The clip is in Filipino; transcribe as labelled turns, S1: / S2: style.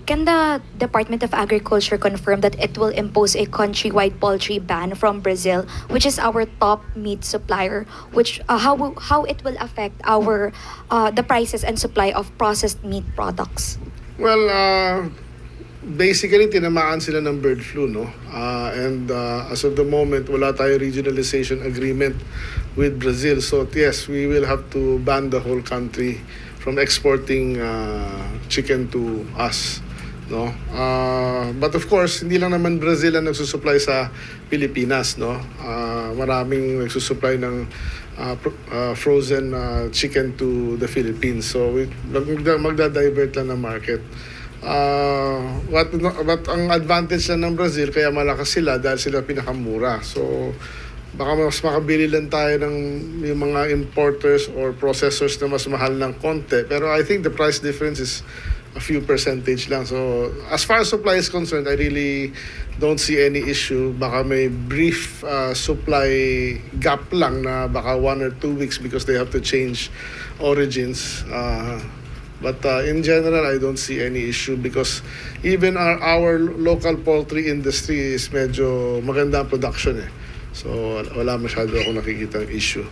S1: can the Department of Agriculture confirm that it will impose a countrywide poultry ban from Brazil, which is our top meat supplier, which how it will affect our the prices and supply of processed meat products?
S2: Well, basically, tinamaan sila ng bird flu, no? And as of the moment, wala tayo regionalization agreement with Brazil. So yes, we will have to ban the whole country from exporting chicken to us, no? But of course, hindi lang naman Brazil ang nagsusupply sa Pilipinas, no? Maraming nagsusupply ng frozen chicken to the Philippines. So magda-divert lang ng market. But ang advantage lang ng Brazil, kaya malakas sila dahil sila pinakamura. So baka mas makabili lang tayo ng yung mga importers or processors na mas mahal ng konti. Pero I think the price difference is a few percentage lang. So as far as supply is concerned, I really don't see any issue. Baka may brief supply gap lang na baka 1 or 2 weeks because they have to change origins. But in general, I don't see any issue because even our local poultry industry is medyo maganda ang production eh. So wala masyado ako nakikita issue.